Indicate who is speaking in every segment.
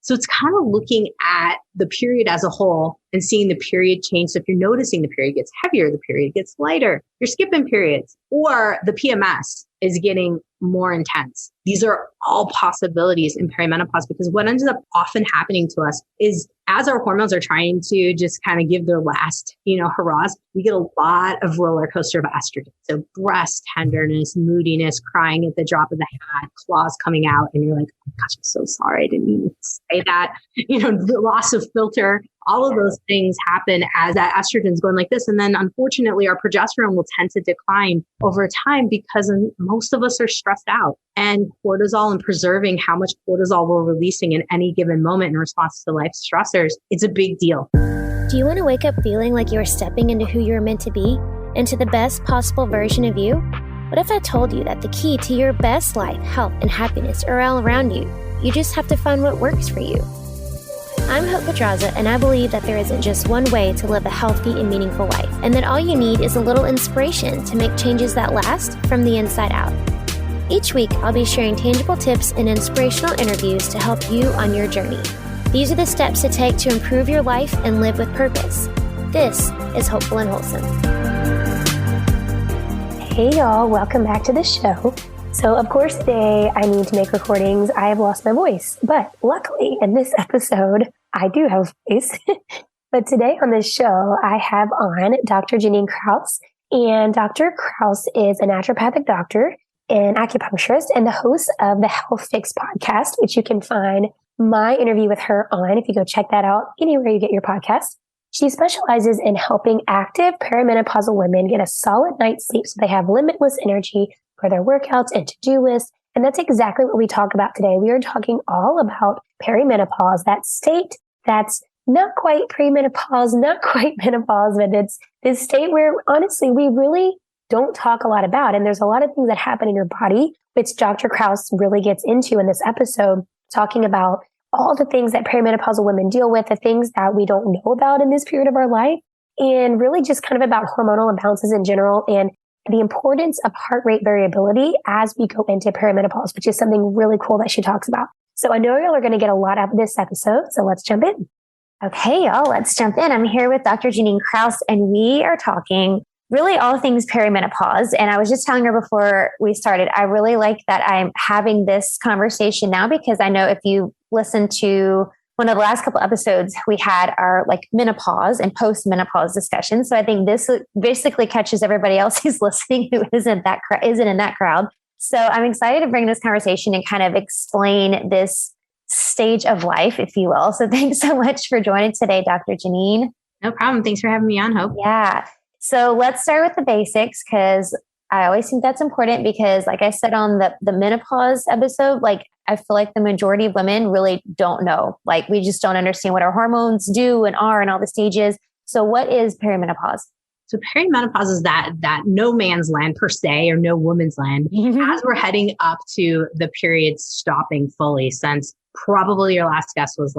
Speaker 1: So it's kind of looking at the period as a whole and seeing the period change. So if you're noticing the period gets heavier, the period gets lighter, you're skipping periods, or the PMS is getting more intense. These are all possibilities in perimenopause, because what ends up often happening to us is as our hormones are trying to just kind of give their last, hurrahs, we get a lot of roller coaster of estrogen. So breast tenderness, moodiness, crying at the drop of the hat, claws coming out. And you're like, oh gosh, I'm so sorry. I didn't mean to say that. The loss of filter, all of those things happen as that estrogen is going like this. And then unfortunately, our progesterone will tend to decline over time because most of us are stressed out, and cortisol and preserving how much cortisol we're releasing in any given moment in response to life stressors, it's a big deal.
Speaker 2: Do you want to wake up feeling like you're stepping into who you're meant to be, into the best possible version of you? What if I told you that the key to your best life, health, and happiness are all around you? You just have to find what works for you. I'm Hope Pedraza, and I believe that there isn't just one way to live a healthy and meaningful life, and that all you need is a little inspiration to make changes that last from the inside out. Each week, I'll be sharing tangible tips and inspirational interviews to help you on your journey. These are the steps to take to improve your life and live with purpose. This is Hopeful and Wholesome.
Speaker 3: Hey y'all, welcome back to the show. So of course today I need to make recordings. I have lost my voice, but luckily in this episode, I do have a voice. But today on this show, I have on Dr. Jannine Krause, and Dr. Krause is a naturopathic doctor, an acupuncturist, and the host of the Health Fix podcast, which you can find my interview with her on if you go check that out anywhere you get your podcast. She specializes in helping active perimenopausal women get a solid night's sleep so they have limitless energy for their workouts and to-do lists. And that's exactly what we talk about today. We are talking all about perimenopause, that state that's not quite premenopause, not quite menopause, but it's this state where honestly, we really don't talk a lot about. And there's a lot of things that happen in your body, which Dr. Krause really gets into in this episode, talking about all the things that perimenopausal women deal with, the things that we don't know about in this period of our life, and really just kind of about hormonal imbalances in general and the importance of heart rate variability as we go into perimenopause, which is something really cool that she talks about. So I know y'all are going to get a lot out of this episode, so let's jump in.
Speaker 4: Okay, y'all, let's jump in. I'm here with Dr. Jannine Krause, and we are talking really all things perimenopause. And I was just telling her before we started, I really like that I'm having this conversation now, because I know if you listen to one of the last couple episodes, we had our menopause and post-menopause discussion. So I think this basically catches everybody else who's listening who isn't in that crowd. So I'm excited to bring this conversation and kind of explain this stage of life, if you will. So thanks so much for joining today, Dr. Jannine.
Speaker 1: No problem. Thanks for having me on, Hope.
Speaker 4: Yeah. So let's start with the basics, because I always think that's important, because like I said on the menopause episode, I feel like the majority of women really don't know. We just don't understand what our hormones do and are and all the stages. So what is perimenopause?
Speaker 1: So perimenopause is that no man's land per se, or no woman's land, as we're heading up to the period stopping fully, since probably your last guess was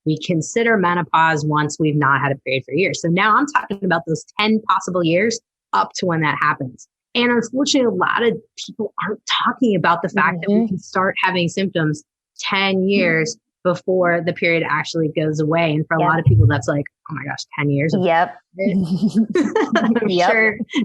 Speaker 1: we consider menopause once we've not had a period for years. So now I'm talking about those 10 possible years up to when that happens. And unfortunately, a lot of people aren't talking about the fact that we can start having symptoms 10 years before the period actually goes away. And for a lot of people, that's oh my gosh, 10 years.
Speaker 4: Yep.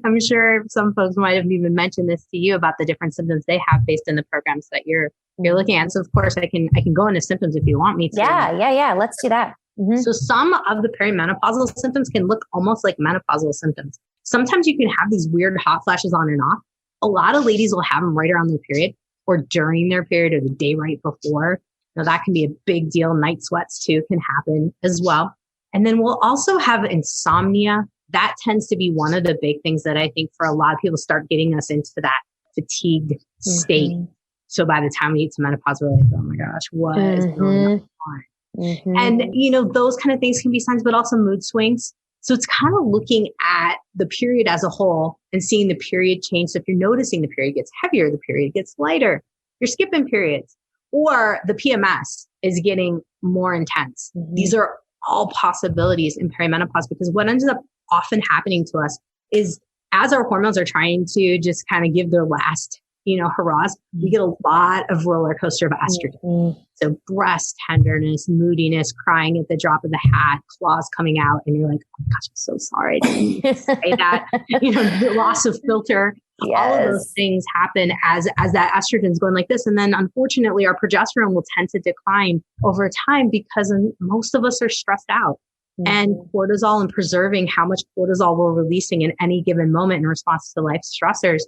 Speaker 1: I'm sure some folks might have even mentioned this to you about the different symptoms they have based on the programs that you're looking at. So of course I can go into symptoms if you want me to.
Speaker 4: Yeah. Let's do that. Mm-hmm.
Speaker 1: So some of the perimenopausal symptoms can look almost like menopausal symptoms. Sometimes you can have these weird hot flashes on and off. A lot of ladies will have them right around their period or during their period or the day right before. Now that can be a big deal. Night sweats too can happen as well. And then we'll also have insomnia. That tends to be one of the big things that I think for a lot of people start getting us into that fatigued state. So by the time we get to menopause, we're like, oh my gosh, what is going on? And, those kind of things can be signs, but also mood swings. So it's kind of looking at the period as a whole and seeing the period change. So if you're noticing the period gets heavier, the period gets lighter, you're skipping periods, or the PMS is getting more intense. These are all possibilities in perimenopause, because what ends up often happening to us is as our hormones are trying to just kind of give their last, hurrahs, we get a lot of roller coaster of estrogen. So breast tenderness, moodiness, crying at the drop of the hat, claws coming out. And you're like, oh my gosh, I'm so sorry. I didn't mean to say that. The loss of filter.
Speaker 4: Yes.
Speaker 1: All of those things happen as that estrogen is going like this. And then unfortunately, our progesterone will tend to decline over time because most of us are stressed out. And cortisol and preserving how much cortisol we're releasing in any given moment in response to life stressors,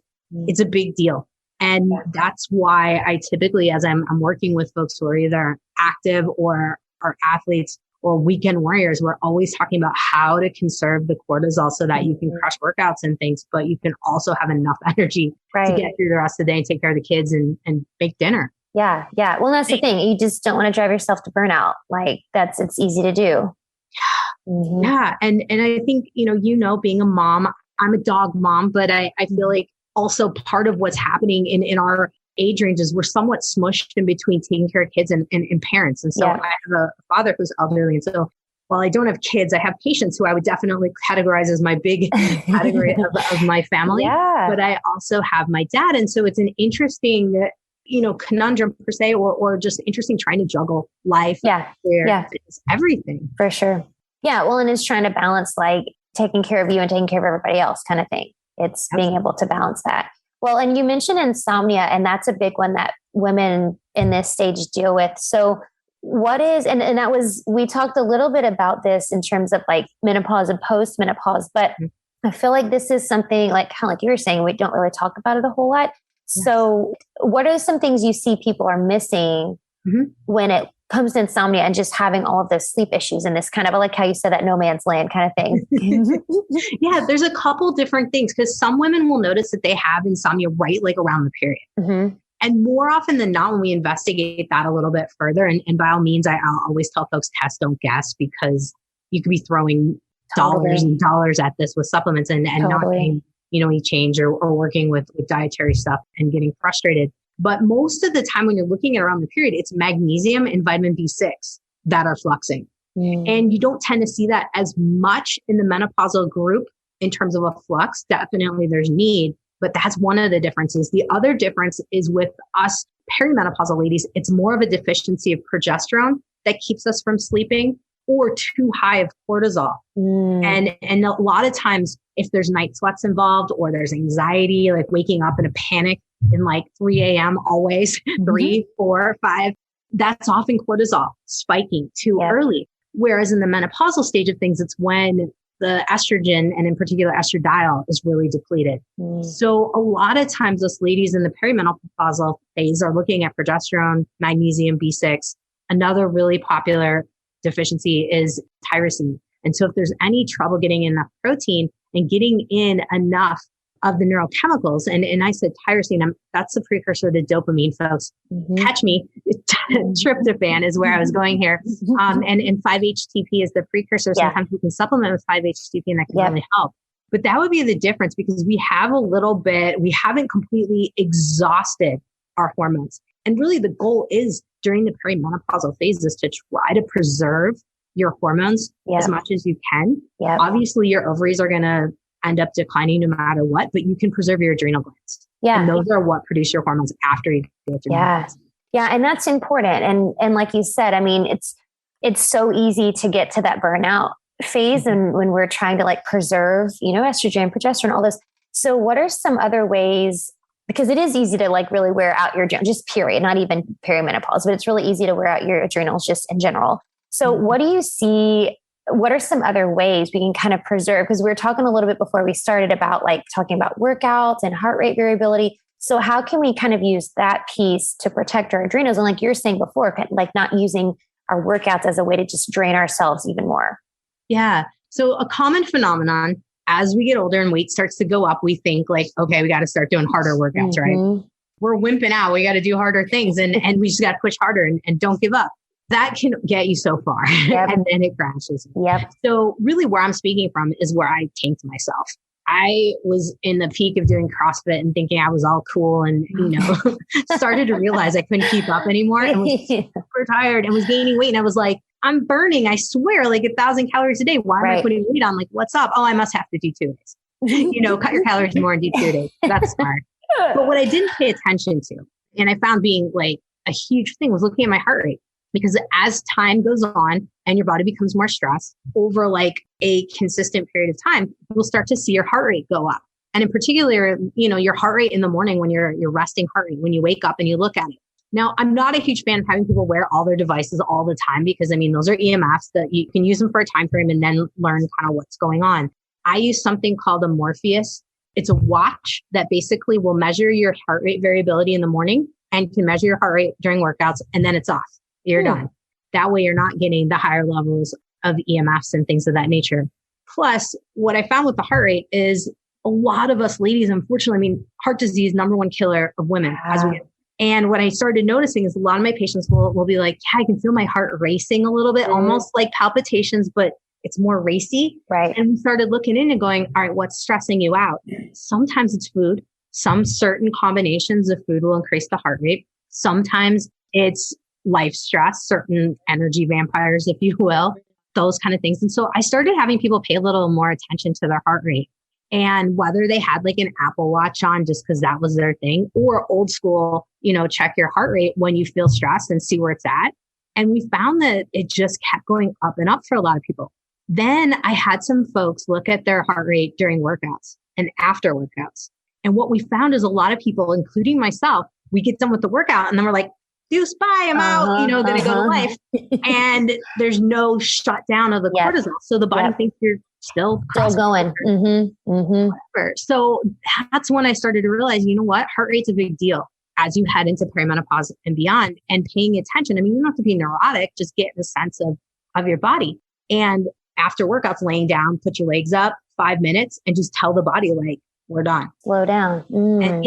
Speaker 1: it's a big deal. And that's why I typically, as I'm working with folks who are either active or are athletes or weekend warriors, we're always talking about how to conserve the cortisol so that you can crush workouts and things, but you can also have enough energy to get through the rest of the day and take care of the kids and make dinner.
Speaker 4: Yeah. Yeah. Well, that's the thing. You just don't want to drive yourself to burnout. Like it's easy to do.
Speaker 1: Yeah. And I think, being a mom, I'm a dog mom, but I feel like also part of what's happening in our age ranges, we're somewhat smushed in between taking care of kids and parents. And so I have a father who's elderly. And so while I don't have kids, I have patients who I would definitely categorize as my big category of my family. Yeah. But I also have my dad. And so it's an interesting, conundrum per se, or just interesting trying to juggle life. It's everything.
Speaker 4: For sure. Yeah. Well, and it's trying to balance like taking care of you and taking care of everybody else kind of thing. It's being able to balance that. Well, and you mentioned insomnia, and that's a big one that women in this stage deal with. So what is, and that was, we talked a little bit about this in terms of like menopause and post-menopause, but I feel like this is something like, kind of like you were saying, we don't really talk about it a whole lot. Yes. So what are some things you see people are missing when it comes to insomnia and just having all of those sleep issues and this kind of, I like how you said that no man's land kind of thing.
Speaker 1: Yeah, there's a couple different things because some women will notice that they have insomnia right like around the period. And more often than not, when we investigate that a little bit further, and by all means, I'll always tell folks, test, don't guess, because you could be throwing dollars and dollars at this with supplements and not getting, any change or working with dietary stuff and getting frustrated. But most of the time when you're looking at around the period, it's magnesium and vitamin B6 that are fluxing. And you don't tend to see that as much in the menopausal group in terms of a flux. Definitely there's need, but that's one of the differences. The other difference is with us perimenopausal ladies, it's more of a deficiency of progesterone that keeps us from sleeping or too high of cortisol. And a lot of times if there's night sweats involved or there's anxiety, like waking up in a panic in like 3 a.m. always, 3, 4, 5, that's often cortisol spiking too early. Whereas in the menopausal stage of things, it's when the estrogen and in particular estradiol is really depleted. So a lot of times us ladies in the perimenopausal phase are looking at progesterone, magnesium, B6. Another really popular deficiency is tyrosine. And so if there's any trouble getting enough protein and getting in enough of the neurochemicals, and I said tyrosine, that's the precursor to dopamine, folks. Catch me. Tryptophan is where I was going here. And 5-HTP is the precursor. Sometimes we can supplement with 5-HTP and that can really help. But that would be the difference because we haven't completely exhausted our hormones. And really the goal is during the perimenopausal phases to try to preserve your hormones as much as you can. Obviously your ovaries are going to end up declining no matter what, but you can preserve your adrenal glands. And those are what produce your hormones after you go through menopause.
Speaker 4: And that's important. And like you said, I mean, it's so easy to get to that burnout phase and when we're trying to like preserve, estrogen, progesterone, all this. So what are some other ways, because it is easy to like really wear out your adrenals, just period, not even perimenopause, but it's really easy to wear out your adrenals just in general. So what do you see? What are some other ways we can kind of preserve? Because we were talking a little bit before we started about like talking about workouts and heart rate variability. So how can we kind of use that piece to protect our adrenals? And like you were saying before, like not using our workouts as a way to just drain ourselves even more.
Speaker 1: Yeah. So a common phenomenon as we get older and weight starts to go up, we think like, okay, we got to start doing harder workouts, right? We're wimping out. We got to do harder things and we just got to push harder and don't give up. That can get you so far and then it crashes. So really where I'm speaking from is where I tanked myself. I was in the peak of doing CrossFit and thinking I was all cool and, started to realize I couldn't keep up anymore and was super tired and was gaining weight. And I was like, I'm burning, I swear, like 1,000 calories a day. Why am I putting weight on? Like, what's up? Oh, I must have to do 2 days. Cut your calories more and do 2 days. That's smart. But what I didn't pay attention to, and I found being like a huge thing, was looking at my heart rate. Because as time goes on and your body becomes more stressed over like a consistent period of time, you'll start to see your heart rate go up. And in particular, your heart rate in the morning when your resting heart rate, when you wake up and you look at it. Now, I'm not a huge fan of having people wear all their devices all the time because, those are EMFs that you can use them for a time frame and then learn kind of what's going on. I use something called a Morpheus. It's a watch that basically will measure your heart rate variability in the morning and can measure your heart rate during workouts, and then it's off. You're done. That way you're not getting the higher levels of EMFs and things of that nature. Plus, what I found with the heart rate is a lot of us ladies, unfortunately, heart disease, number one killer of women as we get. And what I started noticing is a lot of my patients will be like, yeah, I can feel my heart racing a little bit, almost like palpitations, but it's more racy.
Speaker 3: Right.
Speaker 1: And we started looking in and going, all right, what's stressing you out? Sometimes it's food. Some certain combinations of food will increase the heart rate. Sometimes it's life stress, certain energy vampires, if you will, those kind of things. And so I started having people pay a little more attention to their heart rate. And whether they had like an Apple Watch on just because that was their thing, or old school, check your heart rate when you feel stressed and see where it's at. And we found that it just kept going up and up for a lot of people. Then I had some folks look at their heart rate during workouts and after workouts. And what we found is a lot of people, including myself, we get done with the workout and then we're like, deuce, bye, I'm out, going to go to life. And there's no shutdown of the cortisol. So the body thinks you're still
Speaker 3: going.
Speaker 1: So that's when I started to realize, you know what? Heart rate's a big deal as you head into perimenopause and beyond, and paying attention. You don't have to be neurotic, just get the sense of your body. And after workouts, laying down, put your legs up 5 minutes and just tell the body, like, we're done.
Speaker 3: Slow down.
Speaker 1: And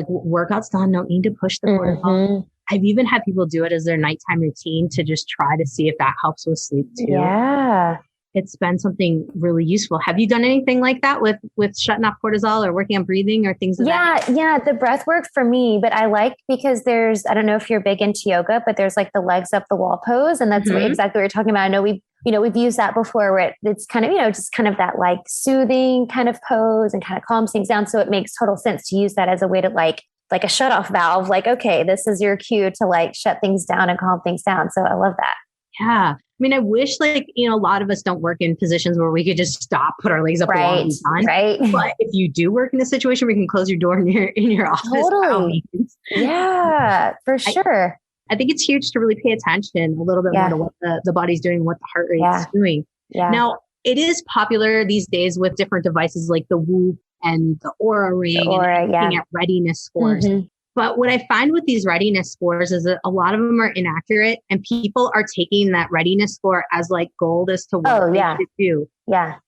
Speaker 1: workout's done. Don't need to push the cortisol. I've even had people do it as their nighttime routine to just try to see if that helps with sleep too.
Speaker 3: Yeah.
Speaker 1: It's been something really useful. Have you done anything like that with shutting off cortisol or working on breathing or things like that?
Speaker 3: Yeah. The breath work for me, but I like, because I don't know if you're big into yoga, but there's like the legs up the wall pose. And that's exactly what you're talking about. I know we've used that before, where it's kind of, just kind of that like soothing kind of pose and kind of calms things down. So it makes total sense to use that as a way to like a shut off valve. Like, okay, this is your cue to like shut things down and calm things down. So I love that.
Speaker 1: Yeah. I wish a lot of us don't work in positions where we could just stop, put our legs up the wall and be done.
Speaker 3: Right.
Speaker 1: But if you do work in a situation where you can close your door in your office.
Speaker 3: Totally. Yeah, for sure.
Speaker 1: I think it's huge to really pay attention a little bit more to what the body's doing, what the heart rate is doing. Yeah. Now, it is popular these days with different devices like the Whoop and the Aura Ring and looking at readiness scores. But what I find with these readiness scores is that a lot of them are inaccurate, and people are taking that readiness score as like gold as to what they should do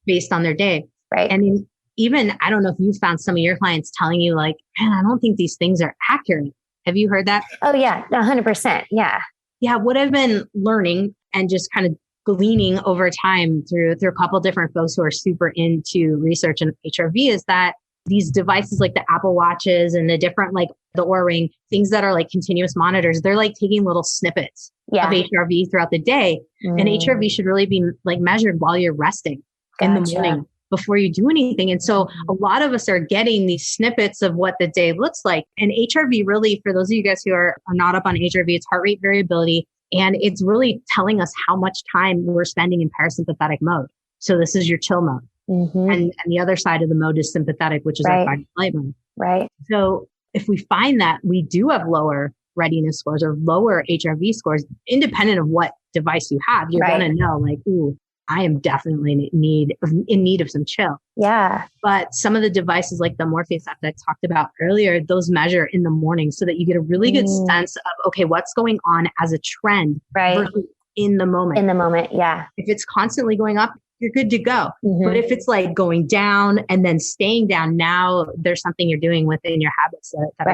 Speaker 1: based on their day. Right. And even, I don't know if you found some of your clients telling you like, man, I don't think these things are accurate. Have you heard that?
Speaker 3: Oh yeah, 100%. Yeah.
Speaker 1: Yeah. What I've been learning and just kind of gleaning over time through a couple of different folks who are super into research in HRV is that these devices like the Apple Watches and the different like the Oura Ring, things that are like continuous monitors, they're like taking little snippets of HRV throughout the day. And HRV should really be like measured while you're resting in the morning before you do anything. And so a lot of us are getting these snippets of what the day looks like. And HRV really, for those of you guys who are not up on HRV, it's heart rate variability. And it's really telling us how much time we're spending in parasympathetic mode. So this is your chill mode. And the other side of the mode is sympathetic, which is our fight or flight mode. Right. So if we find that we do have lower readiness scores or lower HRV scores, independent of what device you have, you're going to know like, ooh, I am definitely in need of some chill. Yeah. But some of the devices like the Morpheus that I talked about earlier, those measure in the morning so that you get a really good sense of, okay, what's going on as a trend versus in the moment. In the moment. Yeah. If it's constantly going up, you're good to go. But if it's like going down and then staying down, now there's something you're doing within your habits that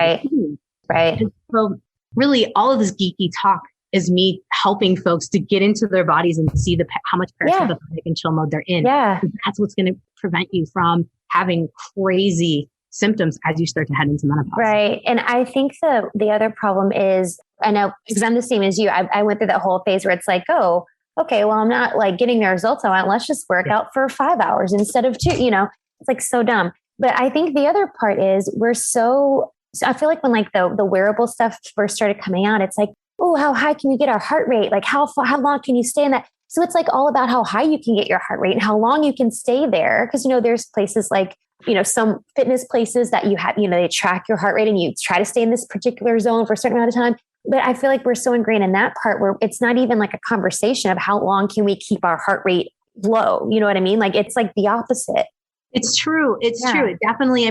Speaker 1: right. So really all of this geeky talk is me helping folks to get into their bodies and see how much parasympathetic and chill mode they're in. Yeah. That's what's going to prevent you from having crazy symptoms as you start to head into menopause. Right. And I think the other problem is, I know, because I'm the same as you, I went through that whole phase where it's like, oh, okay, well, I'm not like getting the results I want. Let's just work out for 5 hours instead of 2, it's like so dumb. But I think the other part is we're so
Speaker 4: So I feel like when like the wearable stuff first started coming out, it's like, oh, how high can you get our heart rate? Like how long can you stay in that? So it's like all about how high you can get your heart rate and how long you can stay there. Cause there's places like, some fitness places that you have, they track your heart rate and you try to stay in this particular zone for a certain amount of time. But I feel like we're so ingrained in that part where it's not even like a conversation of how long can we keep our heart rate low. You know what I mean? Like, it's like the opposite.
Speaker 1: It's true. It's true. It definitely,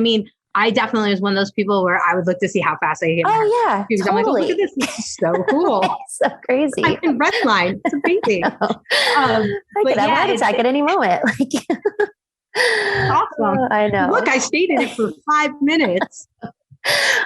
Speaker 1: I definitely was one of those people where I would look to see how fast I could get.
Speaker 4: Oh yeah,
Speaker 1: because I'm like, oh, look at this. This is so cool.
Speaker 4: It's so crazy.
Speaker 1: I can redline. It's amazing.
Speaker 4: I could have a heart attack at any moment.
Speaker 1: Awesome.
Speaker 4: I know.
Speaker 1: Look, I stayed in it for 5 minutes.
Speaker 4: Oh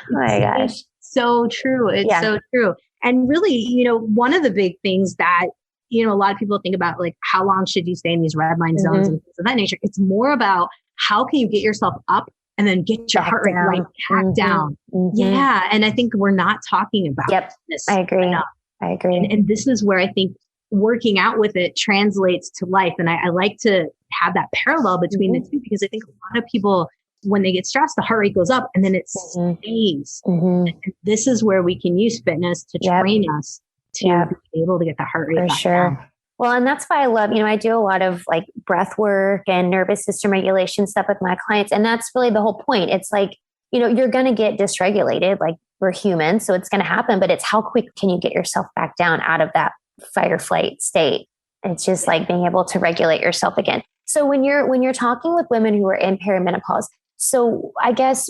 Speaker 4: my gosh.
Speaker 1: It's so true. It's so true. And really, one of the big things that, a lot of people think about, like, how long should you stay in these red line zones and things of that nature? It's more about how can you get yourself up and then get your heart rate right back down. Yeah. And I think we're not talking about this.
Speaker 4: I agree.
Speaker 1: Enough.
Speaker 4: I agree.
Speaker 1: And this is where I think working out with it translates to life. And I like to have that parallel between the two, because I think a lot of people, when they get stressed, the heart rate goes up and then it stays. And this is where we can use fitness to train us to be able to get the heart rate back down.
Speaker 4: Well, and that's why I love, I do a lot of like breath work and nervous system regulation stuff with my clients. And that's really the whole point. It's like, you're going to get dysregulated, like we're human. So it's going to happen, but it's how quick can you get yourself back down out of that fight or flight state? It's just like being able to regulate yourself again. So when you're talking with women who are in perimenopause, so I guess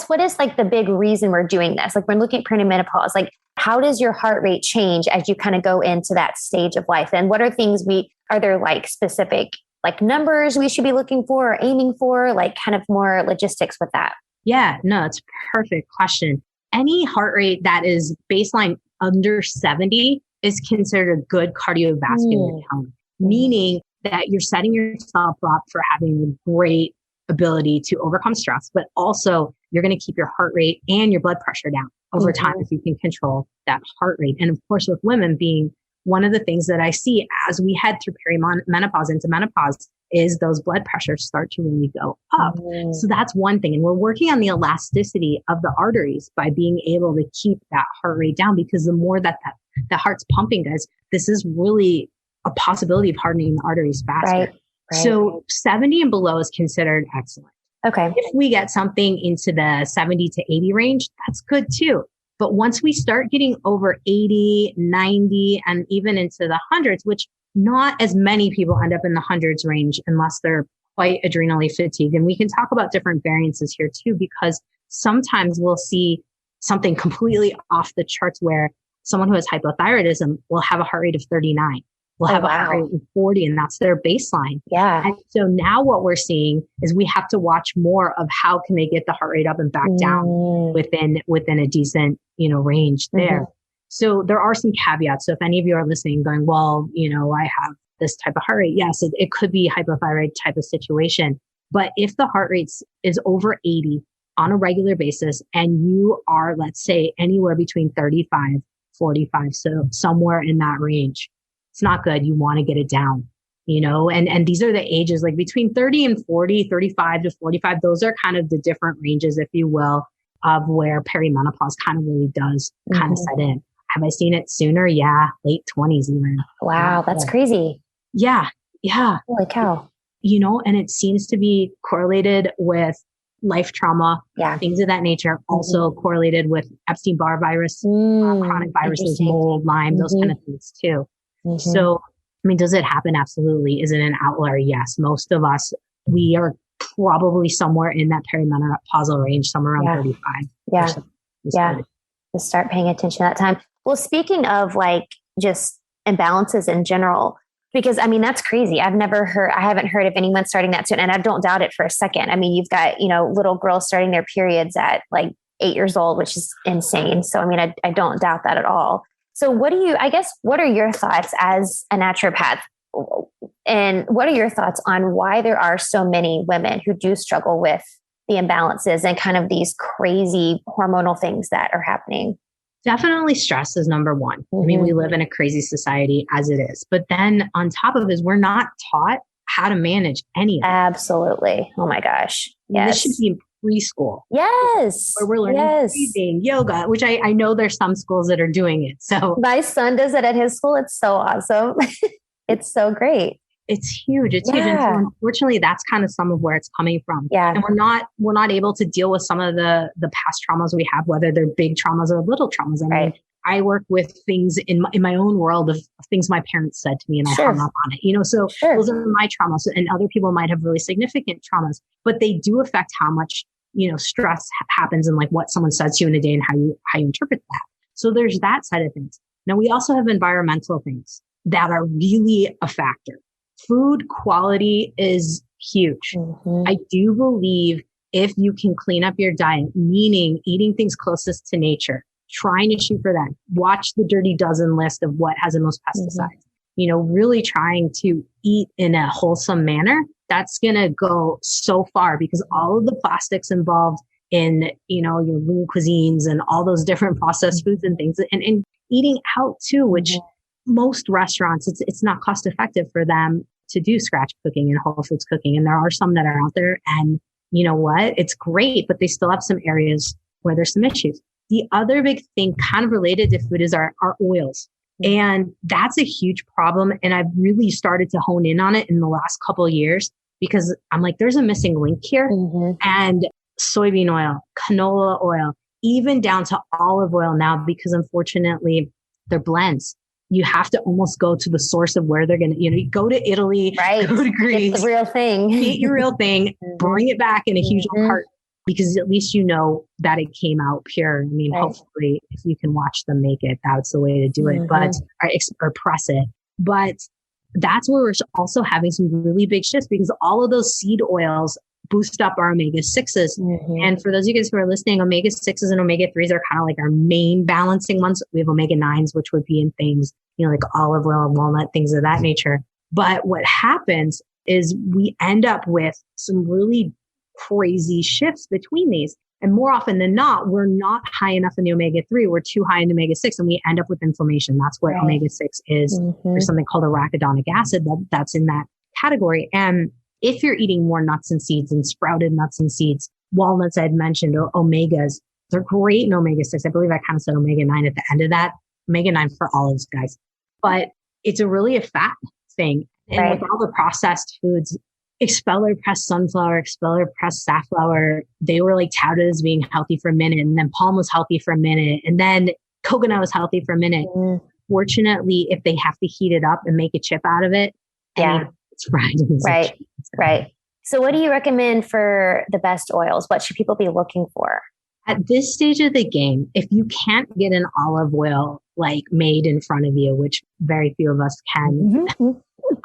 Speaker 4: what is like the big reason we're doing this? Like we're looking at perimenopause, like how does your heart rate change as you kind of go into that stage of life? And what are things are there like specific like numbers we should be looking for or aiming for, like kind of more logistics with that?
Speaker 1: Yeah, no, it's a perfect question. Any heart rate that is baseline under 70 is considered a good cardiovascular tone, meaning that you're setting yourself up for having a great ability to overcome stress, but also you're going to keep your heart rate and your blood pressure down over time if you can control that heart rate. And of course, with women being one of the things that I see as we head through perimenopause into menopause is those blood pressures start to really go up. So that's one thing. And we're working on the elasticity of the arteries by being able to keep that heart rate down, because the more that the heart's pumping, guys, this is really a possibility of hardening the arteries faster.
Speaker 4: Right.
Speaker 1: So 70 and below is considered excellent.
Speaker 4: Okay.
Speaker 1: If we get something into the 70 to 80 range, that's good too. But once we start getting over 80, 90, and even into the hundreds, which not as many people end up in the hundreds range unless they're quite adrenally fatigued. And we can talk about different variances here too, because sometimes we'll see something completely off the charts where someone who has hypothyroidism will have a heart rate of 39. Will have a heart rate of 40, and that's their baseline.
Speaker 4: Yeah.
Speaker 1: And so now what we're seeing is we have to watch more of how can they get the heart rate up and back down within a decent, range there. So there are some caveats. So if any of you are listening going, well, I have this type of heart rate. Yes, it could be hypothyroid type of situation. But if the heart rate is over 80 on a regular basis, and you are, let's say, anywhere between 35, 45, so somewhere in that range, it's not good. You want to get it down, and these are the ages, like between 30 and 40, 35 to 45. Those are kind of the different ranges, if you will, of where perimenopause kind of really does kind of set in. Have I seen it sooner? Yeah. Late 20s even.
Speaker 4: Wow. That's crazy.
Speaker 1: Yeah. Yeah.
Speaker 4: Holy cow.
Speaker 1: And it seems to be correlated with life trauma, things of that nature, also correlated with Epstein-Barr virus, chronic viruses, mold, Lyme, those kind of things too. So, does it happen? Absolutely. Is it an outlier? Yes. Most of us, we are probably somewhere in that perimenopausal range, somewhere around 35.
Speaker 4: Yeah. Yeah. To start paying attention at that time. Well, speaking of like just imbalances in general, because that's crazy. I haven't heard of anyone starting that soon. And I don't doubt it for a second. You've got, little girls starting their periods at like 8 years old, which is insane. So, I don't doubt that at all. So what are your thoughts as a naturopath? And what are your thoughts on why there are so many women who do struggle with the imbalances and kind of these crazy hormonal things that are happening?
Speaker 1: Definitely stress is number one. We live in a crazy society as it is. But then on top of it, we're not taught how to manage any of it.
Speaker 4: Absolutely. Oh my gosh. Yes.
Speaker 1: This should be preschool.
Speaker 4: Yes.
Speaker 1: Where we're learning breathing, yoga, which I know there's some schools that are doing it. So
Speaker 4: my son does it at his school. It's so awesome. It's so great.
Speaker 1: It's huge. It's huge. And so unfortunately, that's kind of some of where it's coming from.
Speaker 4: Yeah.
Speaker 1: And we're not able to deal with some of the past traumas we have, whether they're big traumas or little traumas. I mean, I work with things in my own world of things my parents said to me and I hung up on it, so those are my traumas, and other people might have really significant traumas, but they do affect how much, stress happens and like what someone says to you in a day and how you interpret that. So there's that side of things. Now we also have environmental things that are really a factor. Food quality is huge. Mm-hmm. I do believe if you can clean up your diet, meaning eating things closest to nature, trying to shoot for that, watch the dirty dozen list of what has the most pesticides, really trying to eat in a wholesome manner, that's going to go so far because all of the plastics involved in, your lean cuisines and all those different processed foods and things and eating out too, which most restaurants, it's not cost effective for them to do scratch cooking and whole foods cooking. And there are some that are out there and you know what? It's great, but they still have some areas where there's some issues. The other big thing kind of related to food is our oils. And that's a huge problem. And I've really started to hone in on it in the last couple of years because I'm like, there's a missing link here. And soybean oil, canola oil, even down to olive oil now, because unfortunately they're blends. You have to almost go to the source of where they're going to, you go to Italy, go to Greece,
Speaker 4: get the real thing,
Speaker 1: get your real thing, bring it back in a huge cart because at least that it came out pure. I mean, hopefully if you can watch them make it, that's the way to do it, but or press it. But that's where we're also having some really big shifts because all of those seed oils boost up our omega-6s. And for those of you guys who are listening, omega-6s and omega-3s are kind of like our main balancing ones. We have omega-9s, which would be in things, like olive oil and walnut, things of that nature. But what happens is we end up with some really crazy shifts between these. And more often than not, we're not high enough in the omega-3. We're too high in the omega-6 and we end up with inflammation. That's what omega-6 is. There's something called arachidonic acid that's in that category. And if you're eating more nuts and seeds and sprouted nuts and seeds, walnuts I had mentioned, or omegas, they're great in omega-6. I believe I kind of said omega-9 at the end of that. Omega-9 for olives, guys. But it's really a fat thing. And with all the processed foods, expeller pressed sunflower, expeller pressed safflower, they were like touted as being healthy for a minute. And then palm was healthy for a minute. And then coconut was healthy for a minute. Fortunately, if they have to heat it up and make a chip out of it, it's fried. Right.
Speaker 4: So what do you recommend for the best oils? What should people be looking for?
Speaker 1: At this stage of the game, if you can't get an olive oil like made in front of you, which very few of us can,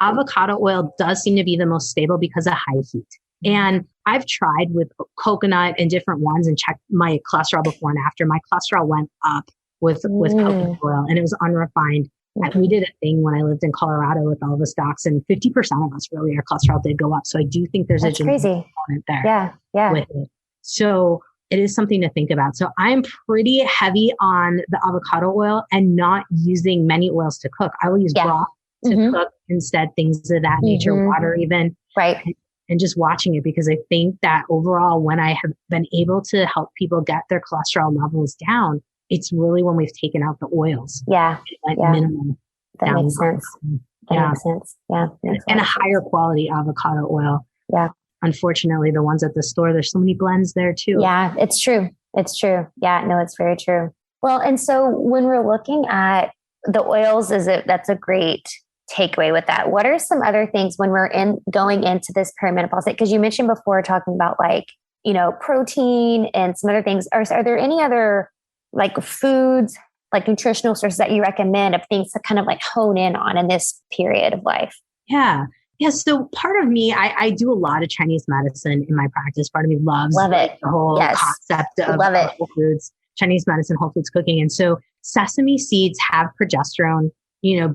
Speaker 1: avocado oil does seem to be the most stable because of high heat. And I've tried with coconut and different ones and checked my cholesterol before and after. My cholesterol went up with coconut oil and it was unrefined. We did a thing when I lived in Colorado with all the stocks and 50% of us really, our cholesterol did go up. So I do think there's a genetic component there with it. So it is something to think about. So I'm pretty heavy on the avocado oil and not using many oils to cook. I will use broth to cook instead, things of that nature, water even. And just watching it because I think that overall, when I have been able to help people get their cholesterol levels down, it's really when we've taken out the oils. Minimum.
Speaker 4: That makes sense. Makes sense.
Speaker 1: And a higher quality avocado oil. Unfortunately, the ones at the store, there's so many blends there too.
Speaker 4: Yeah, it's true. Yeah, no, it's very true. Well, and so when we're looking at the oils, that's a great takeaway with that. What are some other things when we're going into this perimenopause? Because you mentioned before talking about protein and some other things. Are there any other foods, nutritional sources that you recommend of things to kind of hone in on in this period of life?
Speaker 1: Yeah. So part of me, I do a lot of Chinese medicine in my practice. Part of me loves the whole concept of whole foods, Chinese medicine, whole foods cooking. And so sesame seeds have progesterone,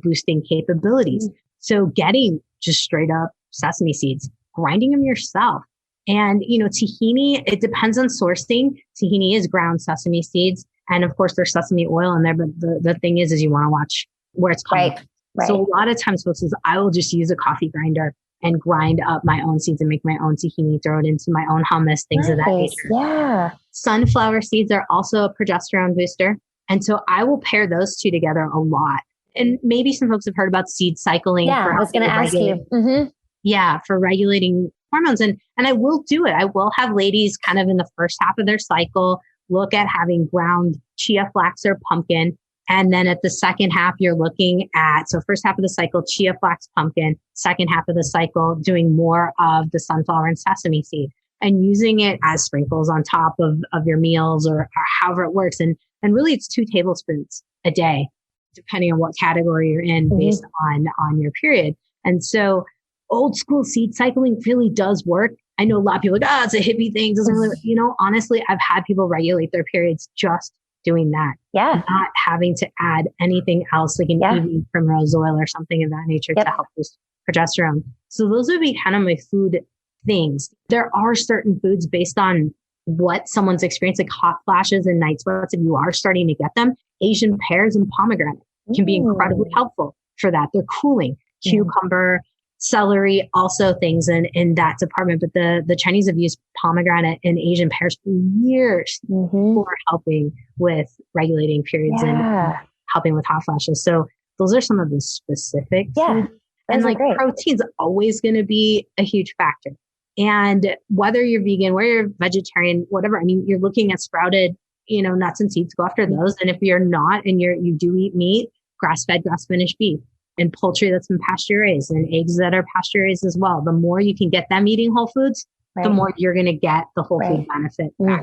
Speaker 1: boosting capabilities. So getting just straight up sesame seeds, grinding them yourself. And, tahini, it depends on sourcing. Tahini is ground sesame seeds. And of course there's sesame oil in there. But the thing is you want to watch where it's coming from. So a lot of times folks I will just use a coffee grinder and grind up my own seeds and make my own tahini, throw it into my own hummus, things of that nature.
Speaker 3: Yeah.
Speaker 1: Sunflower seeds are also a progesterone booster. And so I will pair those two together a lot. And maybe some folks have heard about seed cycling.
Speaker 3: Yeah, I was going to ask you. Mm-hmm.
Speaker 1: Yeah, for regulating hormones. And I will do it. I will have ladies kind of in the first half of their cycle look at having ground chia, flax, or pumpkin. And then at the second half, you're looking at, so first half of the cycle, chia, flax, pumpkin. Second half of the cycle, doing more of the sunflower and sesame seed and using it as sprinkles on top of your meals or however it works. And really it's 2 tablespoons a day, depending on what category you're in based on your period. And so old school seed cycling really does work. I know a lot of people are like, it's a hippie thing. Doesn't really, honestly, I've had people regulate their periods just doing that.
Speaker 3: Yeah.
Speaker 1: Not having to add anything else like an evening primrose oil or something of that nature to help boost progesterone. So those would be kind of my food things. There are certain foods based on what someone's experienced, like hot flashes and night sweats, if you are starting to get them. Asian pears and pomegranate can be incredibly helpful for that. They're cooling. Cucumber, celery, also things in that department. But the Chinese have used pomegranate and Asian pears for years for helping with regulating periods and helping with hot flashes. So those are some of the specific foods. And like protein's always going to be a huge factor. And whether you're vegan, whether you're vegetarian, whatever, I mean, you're looking at sprouted, nuts and seeds, go after those. And if you're not, and you do eat meat, grass-fed, grass-finished beef, and poultry that's been pasture raised, and eggs that are pasture raised as well. The more you can get them eating whole foods, the more you're going to get the whole food benefit back.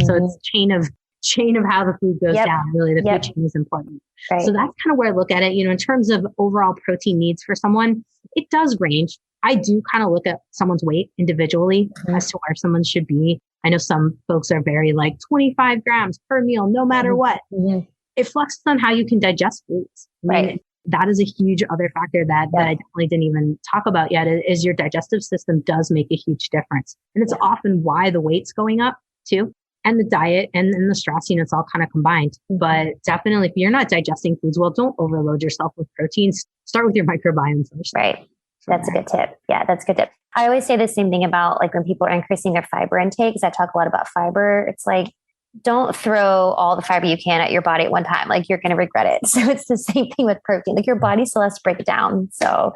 Speaker 1: So it's chain of how the food goes down. Really, the food chain is important. Right. So that's kind of where I look at it. In terms of overall protein needs for someone, it does range. I do kind of look at someone's weight individually as to where someone should be. I know some folks are very like 25 grams per meal, no matter what. It fluxes on how you can digest foods. Right. That is a huge other factor that I definitely didn't even talk about yet is your digestive system does make a huge difference. And it's often why the weight's going up too. And the diet and the stress, it's all kind of combined. But definitely if you're not digesting foods well, don't overload yourself with proteins. Start with your microbiome first.
Speaker 3: Right. That's a good tip. Yeah, that's a good tip. I always say the same thing about like when people are increasing their fiber intake, because I talk a lot about fiber. It's like, don't throw all the fiber you can at your body at one time. Like you're going to regret it. So it's the same thing with protein. Like your body still has to break it down. So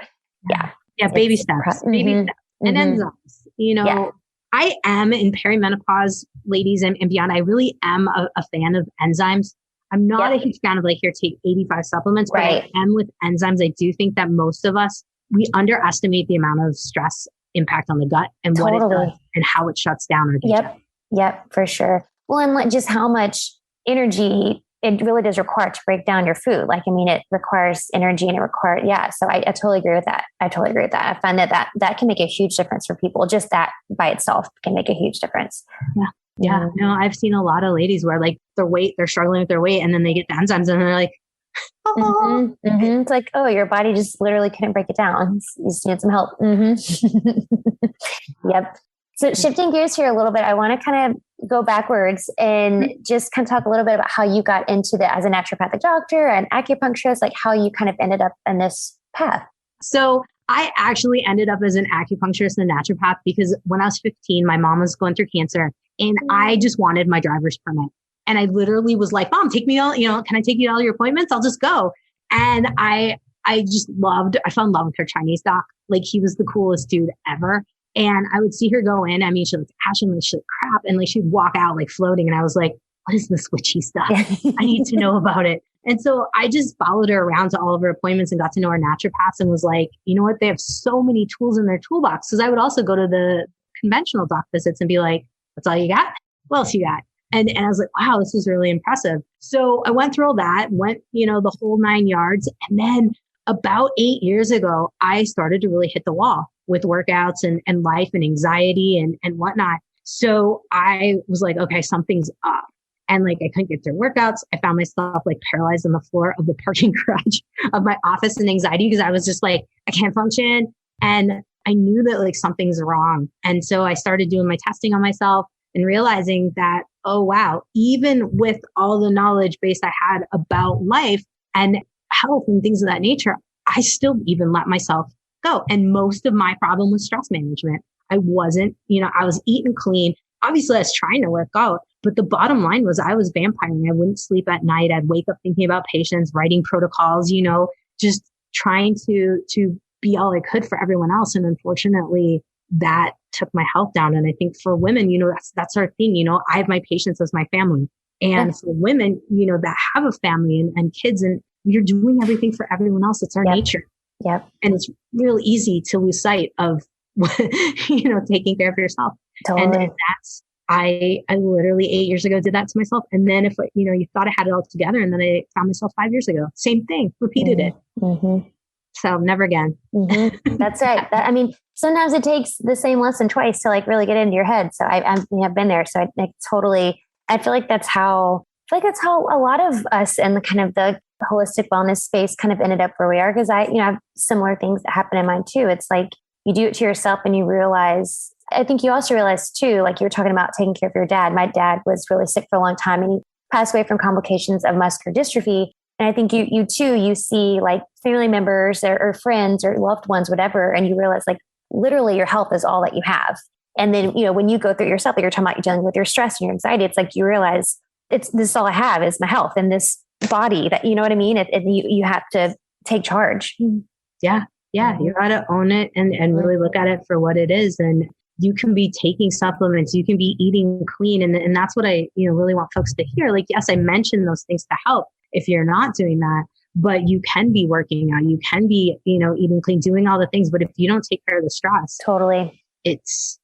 Speaker 3: yeah.
Speaker 1: Yeah. Baby steps. Baby steps. And enzymes. I am in perimenopause, ladies and beyond. I really am a fan of enzymes. I'm not a huge fan of like, here, take 85 supplements, but I am with enzymes. I do think that most of us, we underestimate the amount of stress impact on the gut and what it does and how it shuts down our digestion.
Speaker 3: Yep, for sure. Well, and just how much energy it really does require to break down your food. Like, I mean, it requires energy and it requires, so I totally agree with that. I find that can make a huge difference for people. Just that by itself can make a huge difference.
Speaker 1: Yeah. No, I've seen a lot of ladies where like they're struggling with their weight and then they get the enzymes and they're like,
Speaker 3: It's like, oh, your body just literally couldn't break it down. You just need some help. Yep. So shifting gears here a little bit, I want to kind of go backwards and just kind of talk a little bit about how you got into as a naturopathic doctor and acupuncturist, like how you kind of ended up in this path.
Speaker 1: So I actually ended up as an acupuncturist and a naturopath because when I was 15, my mom was going through cancer and I just wanted my driver's permit. And I literally was like, Mom, take me all, can I take you to all your appointments? I'll just go. And I fell in love with her Chinese doc. Like he was the coolest dude ever. And I would see her go in. I mean, she looked ashen, like she looked crap. And like she'd walk out like floating. And I was like, what is this witchy stuff? I need to know about it. And so I just followed her around to all of her appointments and got to know her naturopaths and was like, you know what? They have so many tools in their toolbox. Because I would also go to the conventional doc visits and be like, that's all you got? What else you got? And I was like, wow, this is really impressive. So I went through all that, the whole 9 yards. And then about 8 years ago, I started to really hit the wall with workouts and life and anxiety and whatnot. So I was like, okay, something's up. And like, I couldn't get through workouts. I found myself like paralyzed on the floor of the parking garage of my office in anxiety because I was just like, I can't function. And I knew that like something's wrong. And so I started doing my testing on myself and realizing that, oh, wow, even with all the knowledge base I had about life and health and things of that nature, I still even let myself go. And most of my problem was stress management. I wasn't, I was eating clean. Obviously I was trying to work out, but the bottom line was I was vampiring. I wouldn't sleep at night. I'd wake up thinking about patients, writing protocols, just trying to be all I could for everyone else. And unfortunately that took my health down. And I think for women, that's our thing. I have my patients as my family. And for women, that have a family and kids, and you're doing everything for everyone else. It's our nature.
Speaker 3: Yep.
Speaker 1: And it's real easy to lose sight of, taking care of yourself.
Speaker 3: Totally.
Speaker 1: And that's, I literally 8 years ago did that to myself. And then if, you thought I had it all together, and then I found myself 5 years ago, same thing, repeated it.
Speaker 3: Mm-hmm.
Speaker 1: So never again.
Speaker 3: Mm-hmm.
Speaker 4: That's right. Sometimes it takes the same lesson twice to like really get into your head. So I've been there. So I feel like that's how a lot of us in the kind of the holistic wellness space kind of ended up where we are. Cause I have similar things that happen in mine too. It's like you do it to yourself and you realize, I think you also realize too, like you were talking about taking care of your dad. My dad was really sick for a long time and he passed away from complications of muscular dystrophy. And I think you too, you see like family members or friends or loved ones, whatever. And you realize like literally your health is all that you have. And then, when you go through it yourself, like you're talking about you're dealing with your stress and your anxiety, it's like you realize this is all I have is my health and this body that, you know what I mean? You have to take charge.
Speaker 1: Yeah. Yeah. You got to own it and really look at it for what it is. And you can be taking supplements, you can be eating clean. And that's what I, really want folks to hear. Like, yes, I mentioned those things to help if you're not doing that, but you can be working out, you can be, eating clean, doing all the things. But if you don't take care of the stress,
Speaker 4: totally,
Speaker 1: it's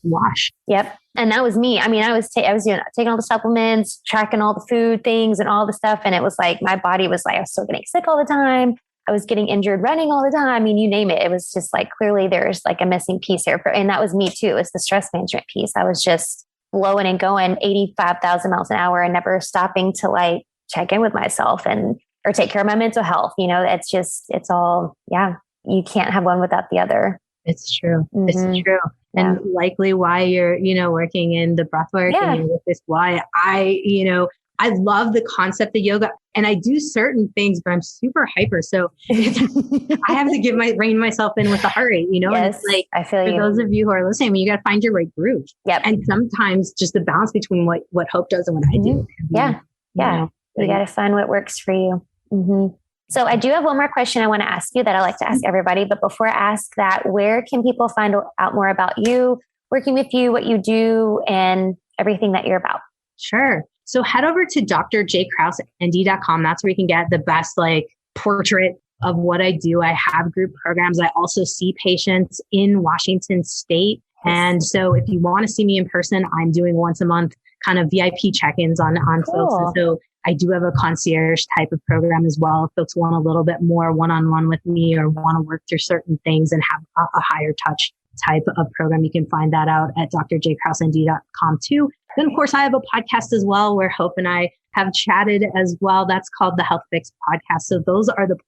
Speaker 4: wash. Yep. And that was me. I was taking all the supplements, tracking all the food things and all the stuff. And it was like, my body was like, I was still getting sick all the time. I was getting injured running all the time. You name it. It was just like, clearly there's like a missing piece here. And that was me too. It's the stress management piece. I was just blowing and going 85,000 miles an hour and never stopping to like check in with myself or take care of my mental health. It's all, you can't have one without the other.
Speaker 1: It's true. Mm-hmm. It's true. And likely why you're, working in the breath work and with this, why I love the concept of yoga and I do certain things, but I'm super hyper. So I have to rein myself in with the heart rate, Yes,
Speaker 4: and it's like, I feel
Speaker 1: for those of you who are listening, you got to find your right groove.
Speaker 4: Yep.
Speaker 1: And sometimes just the balance between what Hope does and what I do.
Speaker 4: You got to find what works for you. Mm-hmm. So I do have one more question I want to ask you that I like to ask everybody. But before I ask that, where can people find out more about you, working with you, what you do, and everything that you're about?
Speaker 1: Sure. So head over to drjkrauseND.com. That's where you can get the best portrait of what I do. I have group programs. I also see patients in Washington State. And so if you want to see me in person, I'm doing once a month kind of VIP check-ins on folks. And so I do have a concierge type of program as well. If folks want a little bit more one-on-one with me or want to work through certain things and have a higher touch type of program, you can find that out at drjkrauseND.com too. Then, of course, I have a podcast as well where Hope and I have chatted as well. That's called the Health Fix Podcast. So those are the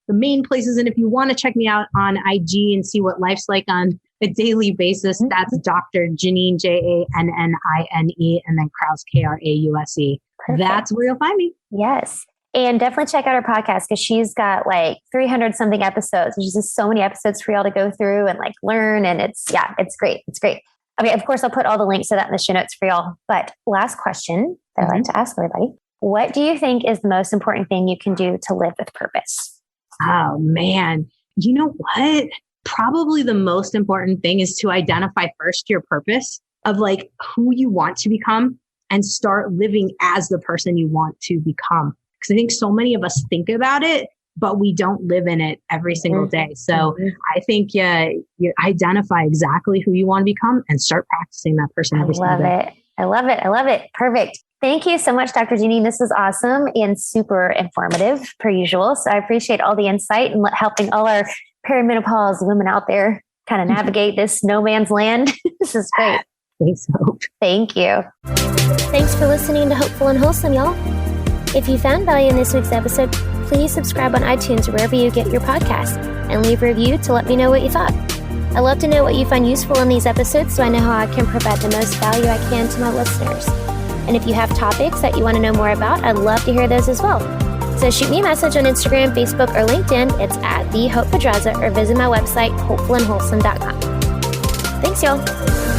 Speaker 1: main places. And if you want to check me out on IG and see what life's like on a daily basis, that's Dr. Jannine, Jannine, and then Krause, Krause.
Speaker 3: Perfect.
Speaker 1: That's where you'll find me.
Speaker 4: Yes. And definitely check out her podcast because she's got 300 something episodes. There's just so many episodes for y'all to go through and learn. And it's great. It's great. Okay. Of course, I'll put all the links to that in the show notes for y'all. But last question that I like to ask everybody. What do you think is the most important thing you can do to live with purpose?
Speaker 1: Oh, man. You know what? Probably the most important thing is to identify first your purpose of who you want to become and start living as the person you want to become. Because I think so many of us think about it, but we don't live in it every single day. So I think you identify exactly who you want to become and start practicing that person every single day.
Speaker 4: I love it. Perfect. Thank you so much, Dr. Jannine. This was awesome and super informative per usual. So I appreciate all the insight and helping all our perimenopause women out there kind of navigate this no man's land. This is great.
Speaker 1: Thanks, Hope.
Speaker 4: Thank you.
Speaker 2: Thanks for listening to Hopeful and Wholesome, y'all. If you found value in this week's episode, please subscribe on iTunes or wherever you get your podcasts and leave a review to let me know what you thought. I love to know what you find useful in these episodes so I know how I can provide the most value I can to my listeners. And if you have topics that you want to know more about, I'd love to hear those as well. So shoot me a message on Instagram, Facebook, or LinkedIn. It's at the Hope Pedraza, or visit my website, hopefulandwholesome.com. Thanks, y'all.